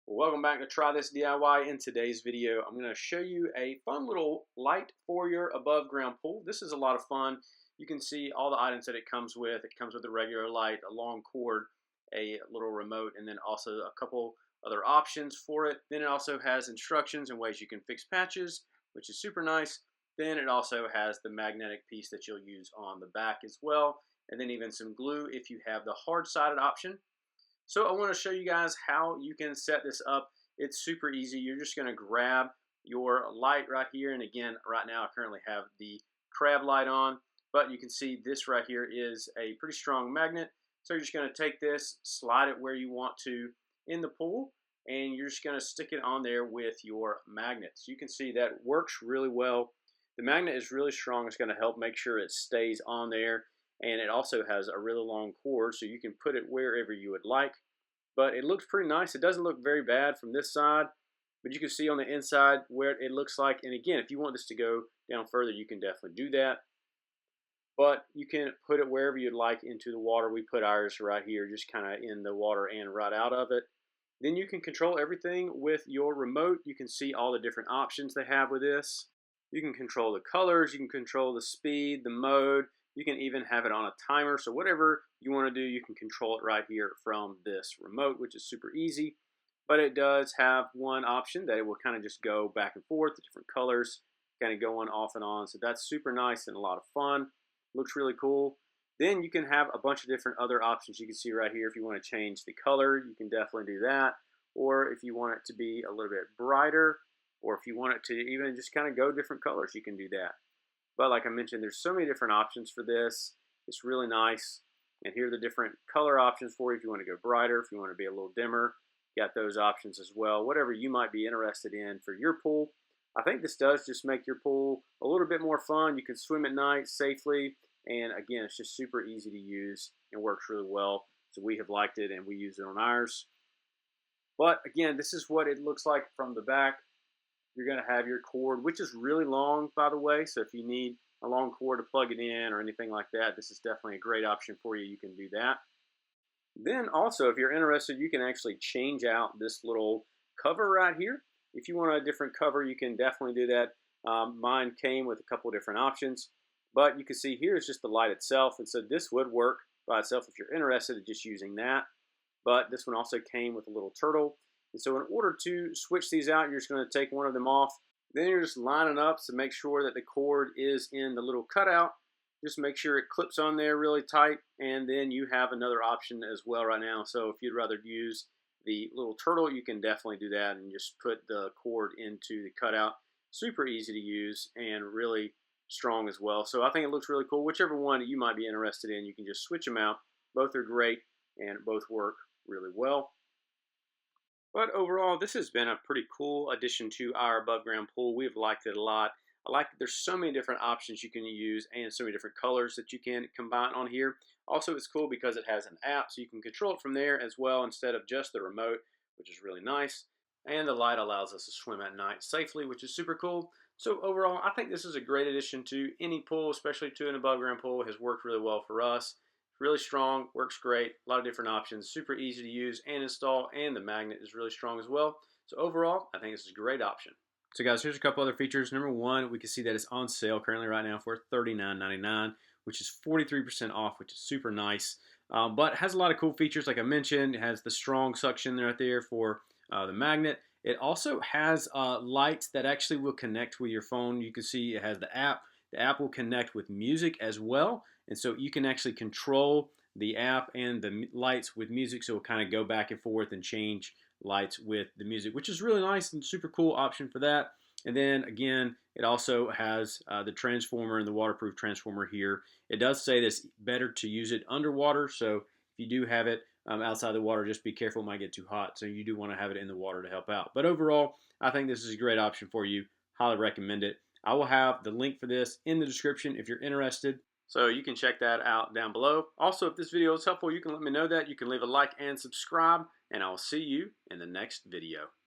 Welcome back to Try This DIY. In today's video, I'm going to show you a fun little light four-year above ground pool. This is a lot of fun. You can see all the items that it comes with. It comes with a regular light, a long cord, a little remote, and then also a couple other options for it. Then it also has instructions and ways you can fix patches, which is super nice. Then it also has the magnetic piece that you'll use on the back as well, and then even some glue if you have the hard-sided option. So I want to show you guys how you can set this up. It's super easy. You're just going to grab your light right here. And again, right now I currently have the crab light on, but you can see this right here is a pretty strong magnet. So you're just going to take this, slide it where you want to in the pool, and you're just going to stick it on there with your magnets. You can see that works really well. The magnet is really strong. It's going to help make sure it stays on there. And it also has a really long cord, so you can put it wherever you would like. But it looks pretty nice. It doesn't look very bad from this side, but you can see on the inside where it looks like. And again, if you want this to go down further, you can definitely do that. But you can put it wherever you'd like into the water. We put ours right here, just kind of in the water and right out of it. Then you can control everything with your remote. You can see all the different options they have with this. You can control the colors, you can control the speed, the mode. You can even have it on a timer. So whatever you want to do, you can control it right here from this remote, which is super easy. But it does have one option that it will kind of just go back and forth, the different colors, kind of going off and on. So that's super nice and a lot of fun. Looks really cool. Then you can have a bunch of different other options. You can see right here, if you want to change the color, you can definitely do that. Or if you want it to be a little bit brighter, or if you want it to even just kind of go different colors, you can do that. But like I mentioned, there's so many different options for this. It's really nice. And here are the different color options for you if you want to go brighter, if you want to be a little dimmer. You got those options as well. Whatever you might be interested in for your pool. I think this does just make your pool a little bit more fun. You can swim at night safely. And again, it's just super easy to use and works really well. So we have liked it and we use it on ours. But again, this is what it looks like from the back. You're going to have your cord, which is really long, by the way. So if you need a long cord to plug it in or anything like that, this is definitely a great option for you. You can do that. Then also, if you're interested, you can actually change out this little cover right here. If you want a different cover, you can definitely do that. Mine came with a couple different options, but you can see here is just the light itself. And so this would work by itself if you're interested in just using that. But this one also came with a little turtle. And so in order to switch these out, you're just going to take one of them off. Then you're just lining up to make sure that the cord is in the little cutout. Just make sure it clips on there really tight. And then you have another option as well right now. So if you'd rather use the little turtle, you can definitely do that and just put the cord into the cutout. Super easy to use and really strong as well. So I think it looks really cool. Whichever one you might be interested in, you can just switch them out. Both are great and both work really well. But overall, this has been a pretty cool addition to our above ground pool. We've liked it a lot. I like that there's so many different options you can use and so many different colors that you can combine on here. Also, it's cool because it has an app, so you can control it from there as well instead of just the remote, which is really nice. And the light allows us to swim at night safely, which is super cool. So overall, I think this is a great addition to any pool, especially to an above ground pool. It has worked really well for us. Really strong, works great, a lot of different options, super easy to use and install, and the magnet is really strong as well. So overall, I think this is a great option. So guys, here's a couple other features. Number one, we can see that it's on sale currently right now for $39.99, which is 43% off, which is super nice. But it has a lot of cool features, like I mentioned. It has the strong suction right there for the magnet. It also has lights that actually will connect with your phone. You can see it has the app. The app will connect with music as well. And so you can actually control the app and the lights with music. So it'll kind of go back and forth and change lights with the music, which is really nice and super cool option for that. And then again, it also has the transformer and the waterproof transformer here. It does say that it's better to use it underwater. So if you do have it outside the water, just be careful, it might get too hot. So you do want to have it in the water to help out. But overall, I think this is a great option for you. Highly recommend it. I will have the link for this in the description if you're interested. So you can check that out down below. Also, if this video is helpful, you can let me know that. You can leave a like and subscribe, and I'll see you in the next video.